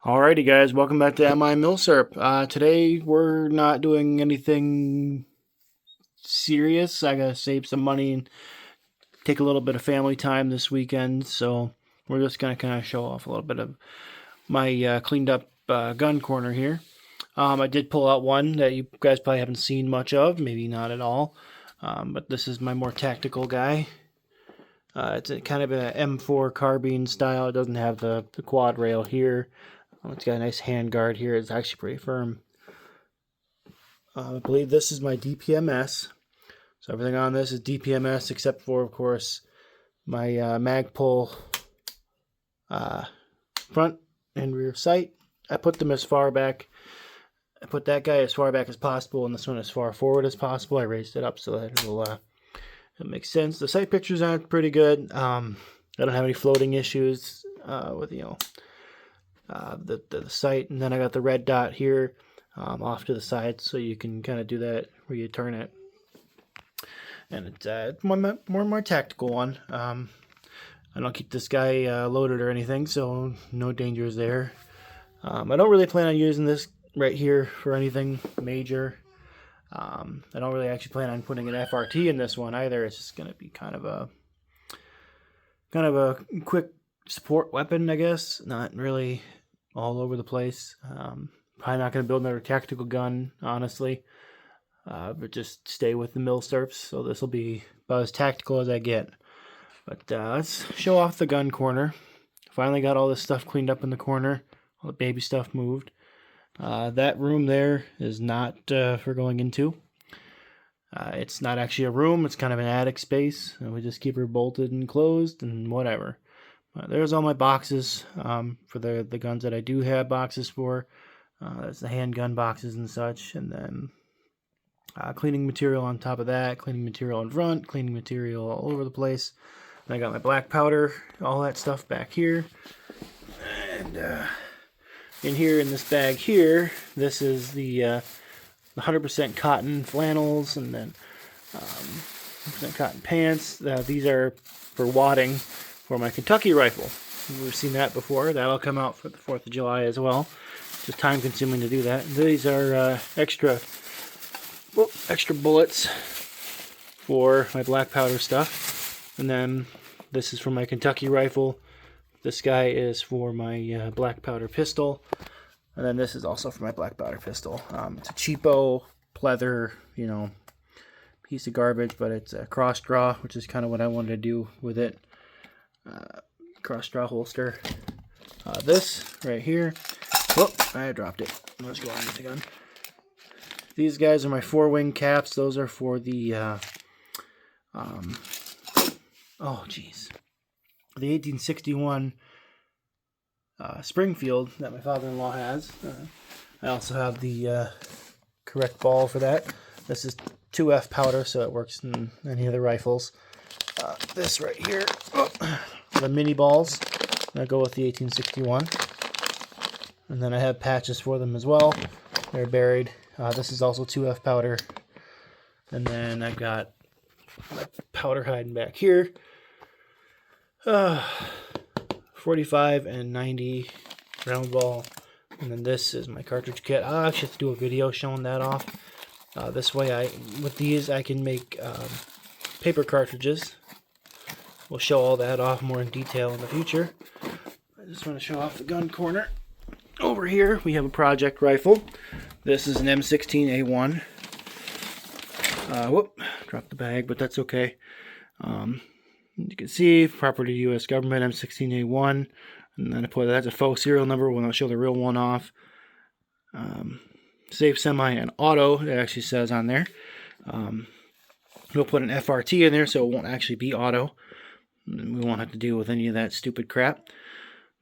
Alrighty, guys, welcome back to MI Milsurp. Today we're not doing anything serious. I gotta save some money and take a little bit of family time this weekend, so we're just gonna kind of show off a little bit of my cleaned up gun corner here. I did pull out one that you guys probably haven't seen much of, maybe not at all, but this is my more tactical guy. It's kind of an M4 carbine style. It doesn't have the quad rail here. It's got a nice hand guard here. It's actually pretty firm. I believe this is my DPMS. So everything on this is DPMS except for, of course, my Magpul front and rear sight. I put them as far back. I put that guy as far back as possible and this one as far forward as possible. I raised it up so that it'll make sense. The sight pictures aren't pretty good. I don't have any floating issues with the sight, and then I got the red dot here off to the side, so you can kind of do that where you turn it. And it's more tactical one. I don't keep this guy loaded or anything, so no dangers there. I don't really plan on using this right here for anything major. I don't really actually plan on putting an FRT in this one either. It's just going to be kind of a quick support weapon, I guess. Not really all over the place. Probably not going to build another tactical gun, honestly. But just stay with the Milsurps. So this will be about as tactical as I get. But let's show off the gun corner. Finally got all this stuff cleaned up in the corner. All the baby stuff moved. That room there is not for going into. It's not actually a room. It's kind of an attic space. And we just keep her bolted and closed and whatever. There's all my boxes for the guns that I do have boxes for. That's the handgun boxes and such. And then cleaning material on top of that. Cleaning material in front. Cleaning material all over the place. And I got my black powder. All that stuff back here. And in here in this bag here, this is the 100% cotton flannels. And then 100% cotton pants. These are for wadding. For my Kentucky rifle. We've seen that before. That'll come out for the 4th of July as well. Just time consuming to do that. These are extra bullets for my black powder stuff. And then this is for my Kentucky rifle. This guy is for my black powder pistol. And then this is also for my black powder pistol. It's a cheapo, pleather, piece of garbage, but it's a cross draw, which is kind of what I wanted to do with it. Cross draw holster. This right here. Whoop, I dropped it. Let's go on with the gun. These guys are my 4-wing caps. Those are for the oh geez, the 1861 Springfield that my father-in-law has. I also have the correct ball for that. This is 2F powder, so it works in any of the rifles. This right here, the mini balls that go with the 1861. And then I have patches for them as well. They're buried. This is also 2F powder. And then I've got my powder hiding back here. 45 and 90 round ball. And then this is my cartridge kit. I'll actually have to do a video showing that off. This way, with these, I can make paper cartridges. We'll show all that off more in detail in the future. I just want to show off the gun corner. Over here, we have a project rifle. This is an M16A1. Whoop, dropped the bag, but that's okay. You can see, property U.S. government, M16A1. And then I put that's a faux serial number when I'll show the real one off. Safe semi and auto, it actually says on there. We'll put an FRT in there so it won't actually be auto. We won't have to deal with any of that stupid crap.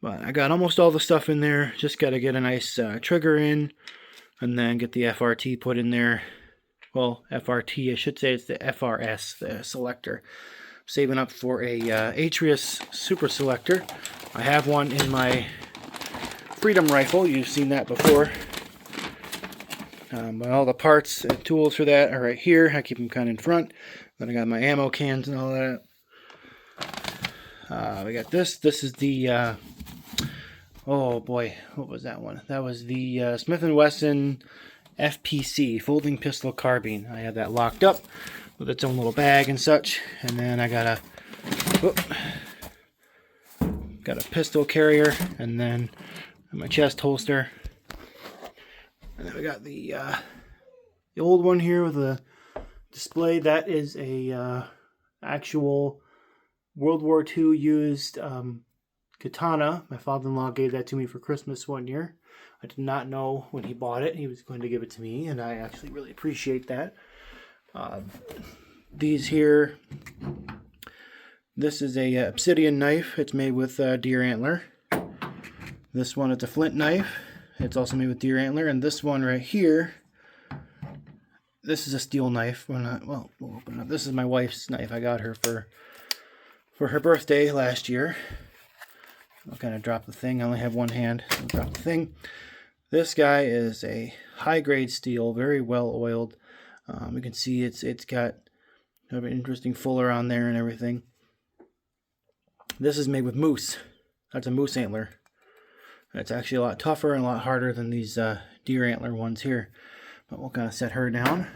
But I got almost all the stuff in there. Just got to get a nice trigger in. And then get the FRT put in there. Well, FRT, I should say it's the FRS, the selector. Saving up for a Atrius Super Selector. I have one in my Freedom rifle. You've seen that before. But all the parts and tools for that are right here. I keep them kind of in front. Then I got my ammo cans and all that. We got this. This is the Oh boy, what was that one? That was the Smith & Wesson FPC, folding pistol carbine. I had that locked up with its own little bag and such. And then I got a pistol carrier, and then my chest holster. And then we got the old one here with a display. That is a actual World War II used katana. My father-in-law gave that to me for Christmas one year. I did not know when he bought it he was going to give it to me, and I actually really appreciate that. These here, this is a obsidian knife. It's made with deer antler. This one, it's a flint knife. It's also made with deer antler. And this one right here, this is a steel knife. We'll open it up. This is my wife's knife. I got her for her birthday last year. I'll kind of drop the thing. I only have one hand, so I'll drop the thing. This guy is a high-grade steel, very well oiled. You can see it's got an interesting fuller on there and everything. This is made with moose. That's a moose antler. It's actually a lot tougher and a lot harder than these deer antler ones here. But we'll kind of set her down.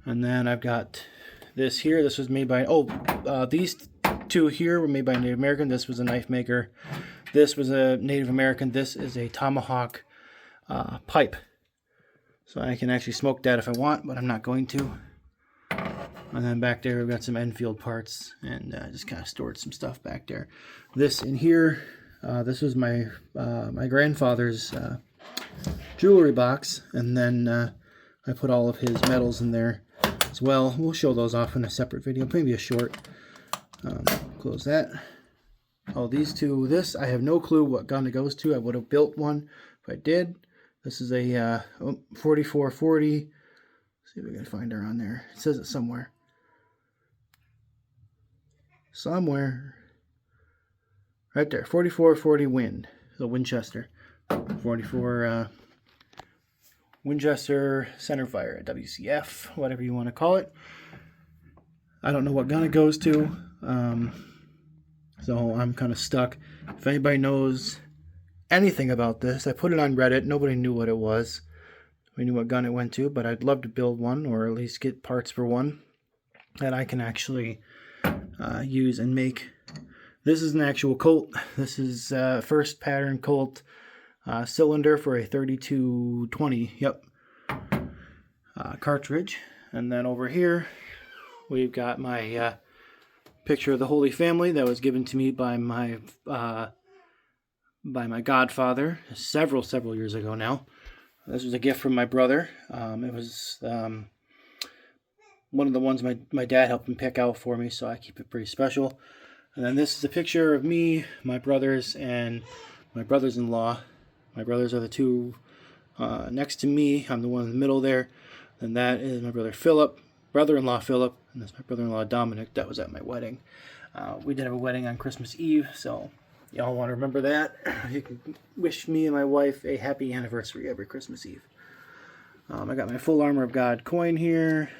And then I've got this here. This was made by, these two here were made by a Native American. This was a knife maker. This was a Native American. This is a tomahawk pipe. So I can actually smoke that if I want, but I'm not going to. And then back there we've got some Enfield parts, and just kind of stored some stuff back there. This in here, this was my my grandfather's jewelry box, and then I put all of his medals in there as well. We'll show those off in a separate video, maybe a short. Close that. Oh, these two, this, I have no clue what gun it goes to. I would have built one if I did. This is a 4440. Let's see if we can find her on there. It says it somewhere. Somewhere. Right there, 4440 Wind. So Winchester. 44 Winchester centerfire, WCF, whatever you want to call it. I don't know what gun it goes to. So I'm kind of stuck. If anybody knows anything about this, I put it on Reddit. Nobody knew what it was. We knew what gun it went to, but I'd love to build one, or at least get parts for one that I can actually use and make. This is an actual Colt. This is first pattern Colt cylinder for a 3220. Yep. Cartridge. And then over here we've got my picture of the Holy Family that was given to me by my godfather several years ago now. This was a gift from my brother. It was one of the ones my dad helped him pick out for me, so I keep it pretty special. And then this is a picture of me, my brothers, and my brothers-in-law. My brothers are the two next to me. I'm the one in the middle there. And that is my brother Philip, brother-in-law Philip, and that's my brother-in-law Dominic. That was at my wedding. We did have a wedding on Christmas Eve, so y'all want to remember that. You can wish me and my wife a happy anniversary every Christmas Eve. I got my full armor of God coin here.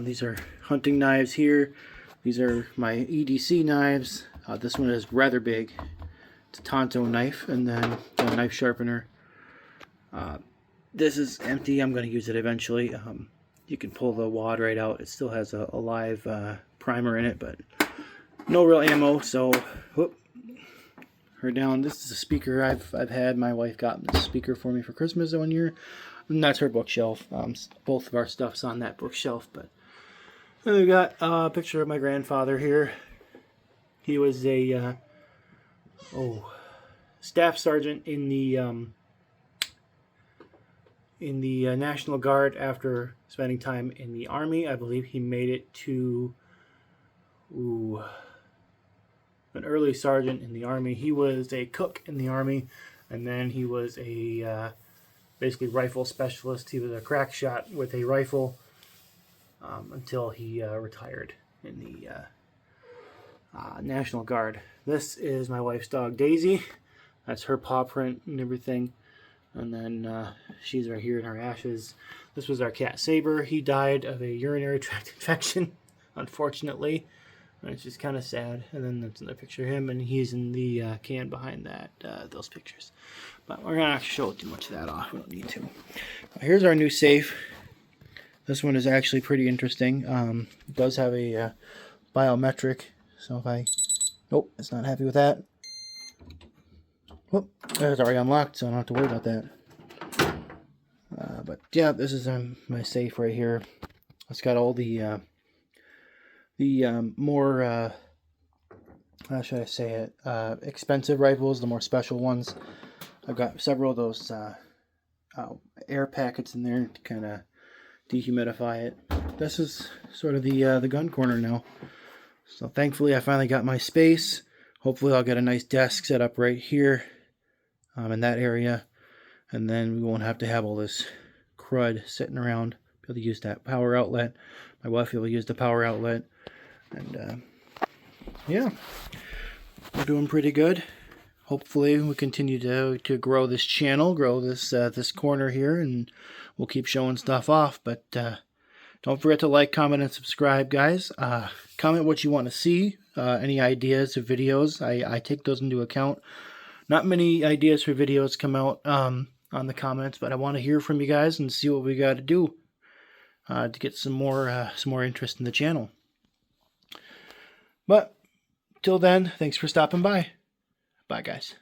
These are hunting knives here. These are my EDC knives. This one is rather big. It's a Tonto knife, and then a knife sharpener. This is empty. I'm going to use it eventually. You can pull the wad right out. It still has a live primer in it, but no real ammo. So, whoop, her down. This is a speaker I've had. My wife got this speaker for me for Christmas one year, and that's her bookshelf. Both of our stuff's on that bookshelf. But then we got a picture of my grandfather here. He was a staff sergeant in the National Guard after spending time in the Army. I believe he made it to an early sergeant in the Army. He was a cook in the Army, and then he was a basically rifle specialist. He was a crack shot with a rifle until he retired in the National Guard. This is my wife's dog Daisy. That's her paw print and everything. And then she's right here in her ashes. This was our cat Saber. He died of a urinary tract infection, unfortunately. It's just kind of sad. And then that's another picture of him, and he's in the can behind that those pictures. But we're not show too much of that off. We don't need to. Here's our new safe. This one is actually pretty interesting. It does have a biometric. So if I... Nope, it's not happy with that. Whoop, it's already unlocked, so I don't have to worry about that. But yeah, this is my safe right here. It's got all the more, how should I say it, expensive rifles, the more special ones. I've got several of those air packets in there to kind of dehumidify it. This is sort of the gun corner now. So thankfully I finally got my space. Hopefully I'll get a nice desk set up right here in that area. And then we won't have to have all this crud sitting around. Be able to use that power outlet. My wife will use the power outlet. And yeah, we're doing pretty good. Hopefully we continue to grow this channel, grow this this corner here, and we'll keep showing stuff off. But don't forget to like, comment, and subscribe, guys. Comment what you want to see, any ideas of videos. I take those into account. Not many ideas for videos come out on the comments, but I want to hear from you guys and see what we got to do to get some more interest in the channel. But till then, thanks for stopping by. Bye, guys.